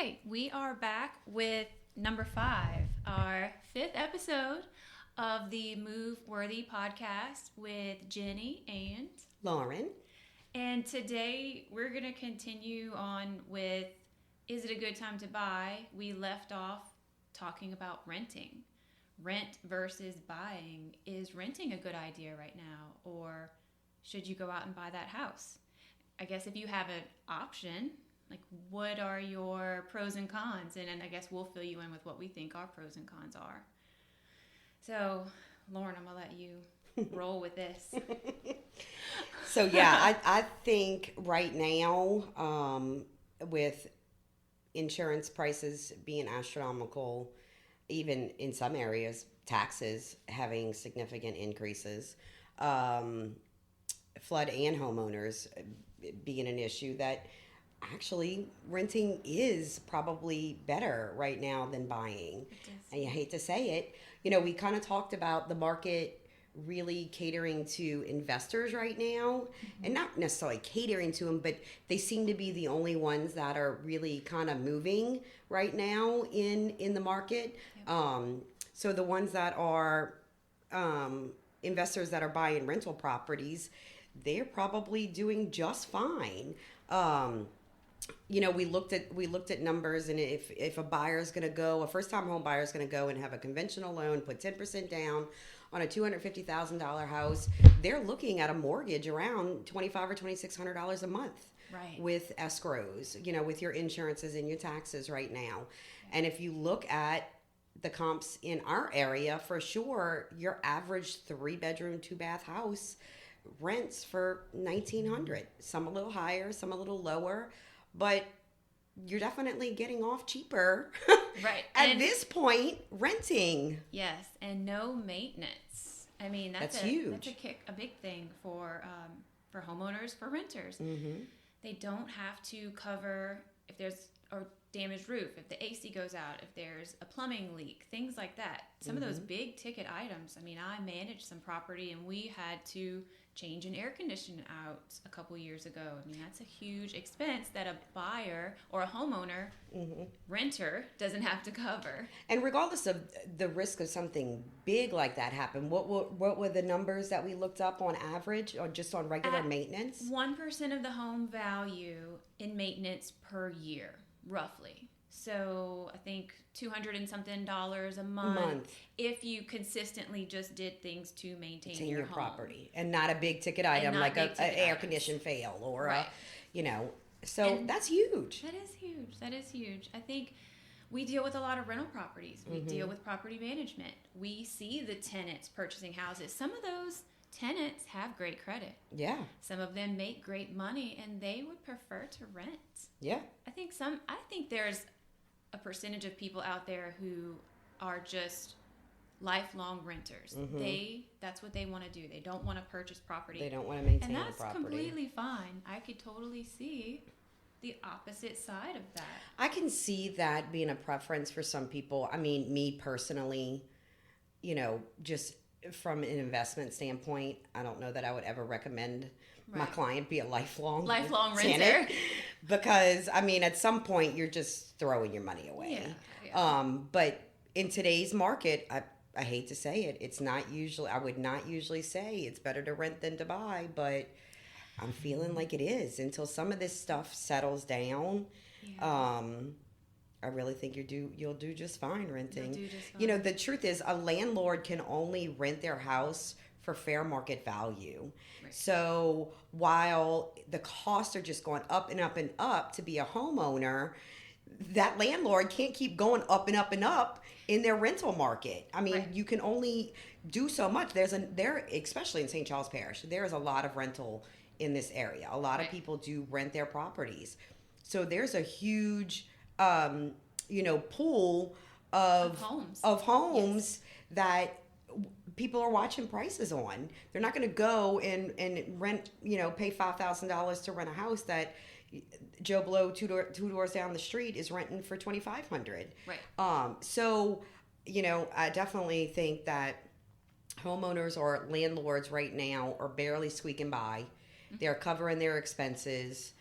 right, we are back with number 5, our 5th episode of the Move Worthy podcast with Jenny and Lauren. And today we're going to continue on with, is it a good time to buy? We left off talking about renting. Rent versus buying. Is renting a good idea right now? Or should you go out and buy that house? I guess if you have an option, like what are your pros and cons? And I guess we'll fill you in with what we think our pros and cons are. So, Lauren, I'm going to let you roll with this. So, yeah, I think right now, with insurance prices being astronomical, even in some areas, taxes having significant increases, flood and homeowners being an issue, that actually renting is probably better right now than buying. And you hate to say it. You know, we kind of talked about the market really catering to investors right now, and not necessarily catering to them, but they seem to be the only ones that are really kind of moving right now in the market. Yep. So the ones that are investors that are buying rental properties, they're probably doing just fine. You know, we looked at numbers, and if a buyer is going to go, a first-time home buyer is going to go and have a conventional loan, put 10% down on a $250,000 house, they're looking at a mortgage around $2,500 or $2,600 a month, right, with escrows, you know, with your insurances and your taxes right now. And if you look at the comps in our area, for sure, your average 3-bedroom, 2-bath house rents for $1,900. Some a little higher, some a little lower, but you're definitely getting off cheaper. Right. At this point, renting. Yes, and no maintenance. I mean, that's huge. That's a big thing for homeowners, for renters. Mm-hmm. They don't have to cover if there's a damaged roof, if the AC goes out, if there's a plumbing leak, things like that. Some of those big ticket items. I mean, I managed some property, and we had to change an air conditioner out a couple years ago. I mean, that's a huge expense that a buyer or a homeowner, renter, doesn't have to cover. And regardless of the risk of something big like that happen, what were the numbers that we looked up on average, or just on regular maintenance? 1% of the home value in maintenance per year, roughly. So I think $200 and something a month if you consistently just did things to maintain your home. Property, and not a big ticket item like an air condition fail or right. That's huge. That is huge. I think we deal with a lot of rental properties. We deal with property management. We see the tenants purchasing houses. Some of those tenants have great credit. Yeah. Some of them make great money, and they would prefer to rent. Yeah. I think there's a percentage of people out there who are just lifelong renters. That's what they want to do. They don't want to purchase property. They don't want to maintain the property. And that's completely fine. I could totally see the opposite side of that. I can see that being a preference for some people. I mean, me personally, you know, just from an investment standpoint, I don't know that I would ever recommend my client be a lifelong renter. Because, I mean, at some point, you're just throwing your money away. Yeah. But in today's market, I hate to say it, I would not usually say it's better to rent than to buy, but I'm feeling like it is until some of this stuff settles down. Yeah. I really think you'll do just fine renting. You'll do just fine. You know, the truth is, a landlord can only rent their house for fair market value. Right. So while the costs are just going up and up and up to be a homeowner, that landlord can't keep going up and up and up in their rental market. I mean, you can only do so much. Especially in St. Charles Parish, there is a lot of rental in this area. A lot of people do rent their properties. So there's a huge pool of homes that people are watching prices on. They're not going to go and rent, pay $5,000 to rent a house that Joe Blow two doors down the street is renting for $2,500. Right. So, I definitely think that homeowners or landlords right now are barely squeaking by. Mm-hmm. They're covering their expenses.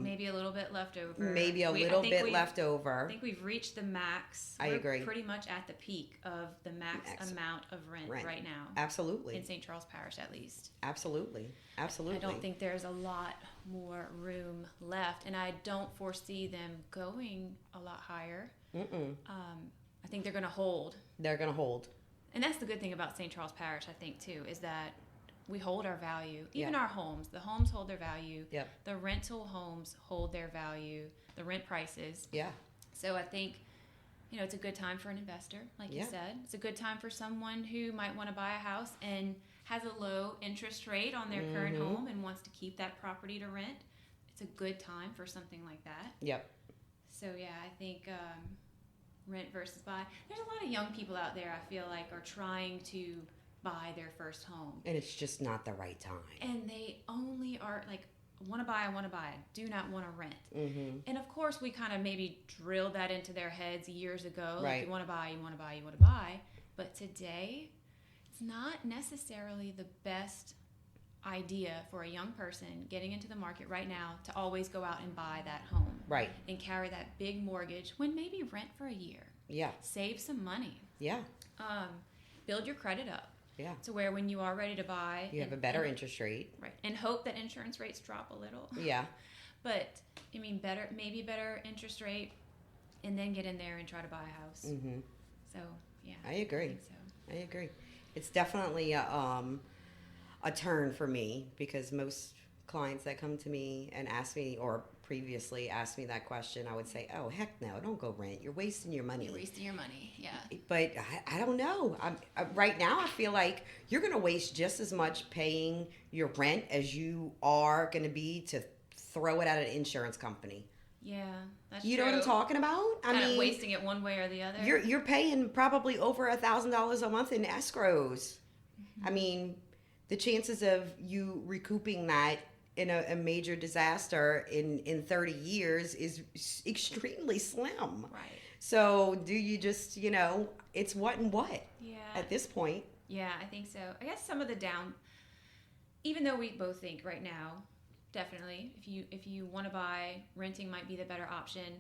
Maybe a little bit left over. Maybe a little bit left over. I think we've reached the max. I agree. We're pretty much at the peak of the max amount of rent right now. Absolutely. In St. Charles Parish, at least. Absolutely. I don't think there's a lot more room left, and I don't foresee them going a lot higher. I think they're going to hold. And that's the good thing about St. Charles Parish, I think, too, is that we hold our value. Even our homes. The homes hold their value. Yep. The rental homes hold their value. The rent prices. Yeah. So I think, it's a good time for an investor, like you said. It's a good time for someone who might want to buy a house and has a low interest rate on their current home and wants to keep that property to rent. It's a good time for something like that. Yep. So, I think rent versus buy. There's a lot of young people out there, I feel like, are trying to buy their first home. And it's just not the right time. And they only are like, want to buy, do not want to rent. Mm-hmm. And of course, we kind of maybe drilled that into their heads years ago. Right. Like, you want to buy. But today, it's not necessarily the best idea for a young person getting into the market right now to always go out and buy that home. Right. And carry that big mortgage when maybe rent for a year. Yeah. Save some money. Yeah. Build your credit up. Yeah. To where when you are ready to buy, you have a better interest rate. Right. And hope that insurance rates drop a little. Yeah. But maybe better interest rate, and then get in there and try to buy a house. Mm-hmm. So, yeah. I agree. I think so. I agree. It's definitely a turn for me, because most clients that come to me and ask me, or previously asked me that question, I would say, oh, heck no, don't go rent. You're wasting your money. Yeah. But I don't know. Right now, I feel like you're going to waste just as much paying your rent as you are going to be to throw it at an insurance company. Yeah, that's you true. know what I'm talking about? I mean, wasting it one way or the other. You're paying probably over $1,000 a month in escrows. Mm-hmm. I mean, the chances of you recouping that in a major disaster in 30 years is extremely slim. Right. So do you just, it's what and what at this point? Yeah, I think so. I guess some of the even though we both think right now, definitely, if you want to buy, renting might be the better option.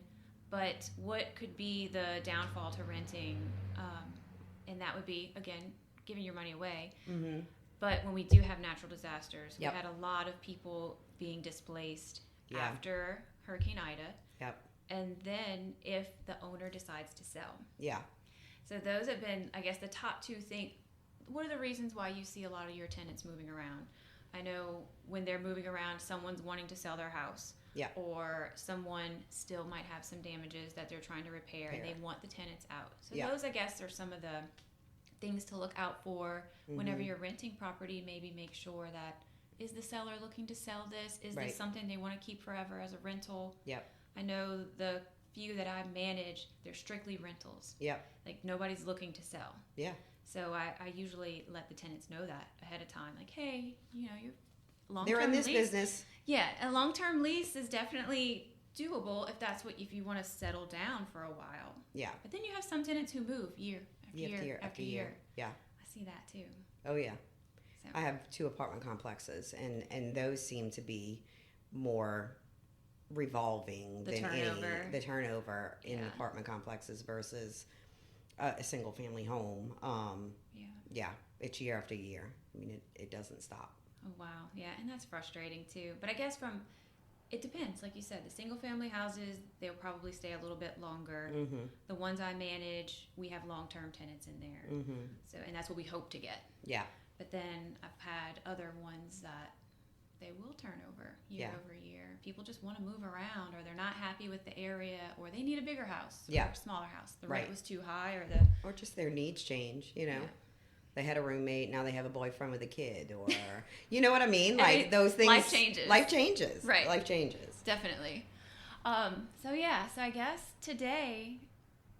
But what could be the downfall to renting? And that would be, again, giving your money away. Mm-hmm. But when we do have natural disasters, we had a lot of people being displaced after Hurricane Ida. Yep. And then if the owner decides to sell. Yeah. So those have been, I guess, the top two things. What are the reasons why you see a lot of your tenants moving around? I know when they're moving around, someone's wanting to sell their house. Yeah. Or someone still might have some damages that they're trying to repair, and they want the tenants out. So those, I guess, are some of the things to look out for whenever you're renting property. Maybe make sure that, is the seller looking to sell this? Is this something they want to keep forever as a rental? Yep. I know the few that I manage, they're strictly rentals. Yep. Like, nobody's looking to sell. Yeah. So I usually let the tenants know that ahead of time. Like, hey, you're long-term they're in this lease. Business. Yeah, a long-term lease is definitely doable if you want to settle down for a while. Yeah. But then you have some tenants who move year after year. Yeah. I see that too. Oh yeah. So. I have 2 apartment complexes, and those seem to be more revolving than the turnover in apartment complexes versus a single family home. Yeah, it's year after year. I mean, it doesn't stop. Oh wow, yeah, and that's frustrating too. But I guess it depends. Like you said, the single family houses, they'll probably stay a little bit longer. Mm-hmm. The ones I manage, we have long-term tenants in there. Mm-hmm. So, and that's what we hope to get. Yeah. But then I've had other ones that they will turn over year over year. People just want to move around, or they're not happy with the area, or they need a bigger house or a smaller house. The rent was too high, or just their needs change, Yeah. They had a roommate, now they have a boyfriend with a kid, or you know what I mean? Like those things. Life changes. Right. Life changes. Definitely. So I guess today,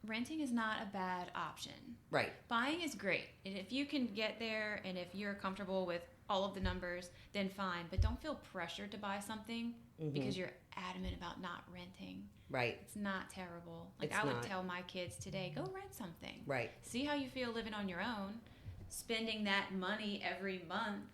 renting is not a bad option. Right. Buying is great. And if you can get there, and if you're comfortable with all of the numbers, then fine. But don't feel pressured to buy something because you're adamant about not renting. Right. It's not terrible. Like, I would tell my kids today, go rent something. Right. See how you feel living on your own. Spending that money every month,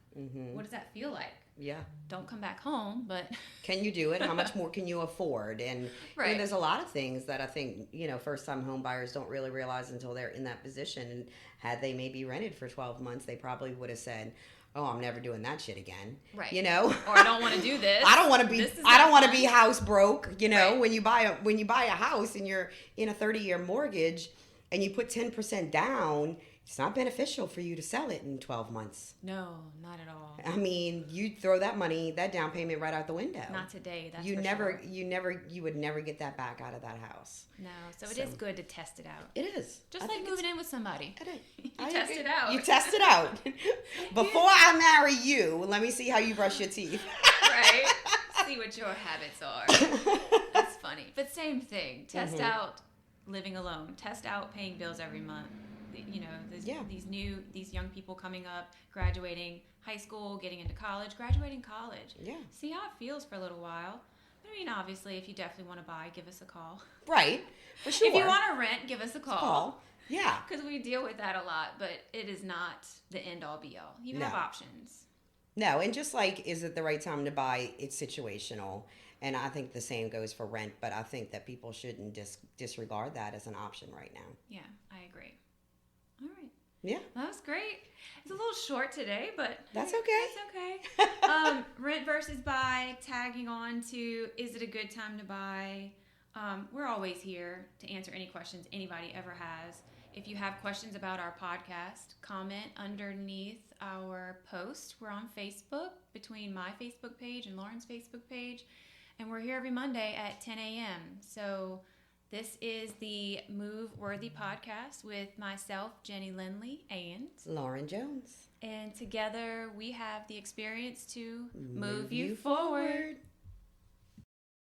what does that feel like? Yeah. Don't come back home, but can you do it? How much more can you afford? And there's a lot of things that I think, first-time home buyers don't really realize until they're in that position. And had they maybe rented for 12 months, they probably would have said, "Oh, I'm never doing that shit again." Right. Or I don't want to do this. I don't want to be house broke. When you buy a house and you're in a 30-year mortgage and you put 10% down, it's not beneficial for you to sell it in 12 months. No, not at all. I mean, you throw that down payment right out the window. Not today. That's you would never get that back out of that house. No, so it is good to test it out. It is. Just like moving in with somebody. You test it out. You test it out. Before I marry you, let me see how you brush your teeth. Right. See what your habits are. That's funny. But same thing. Test out living alone. Test out paying bills every month. These young people coming up, graduating high school, getting into college, graduating college. Yeah. See how it feels for a little while. I mean, obviously, if you definitely want to buy, give us a call. Right. For sure. If you want to rent, give us a call. Yeah. Because we deal with that a lot, but it is not the end-all, be-all. You have options. No, and just like, is it the right time to buy? It's situational. And I think the same goes for rent, but I think that people shouldn't disregard that as an option right now. Yeah, I agree. All right. Yeah. That was great. It's a little short today, but that's okay. That's okay. Rent versus buy, tagging on to, is it a good time to buy? We're always here to answer any questions anybody ever has. If you have questions about our podcast, comment underneath our post. We're on Facebook, between my Facebook page and Lauren's Facebook page. And we're here every Monday at 10 a.m. So this is the Move Worthy podcast with myself, Jenny Lendle, and Lauren Jones. And together we have the experience to move you forward.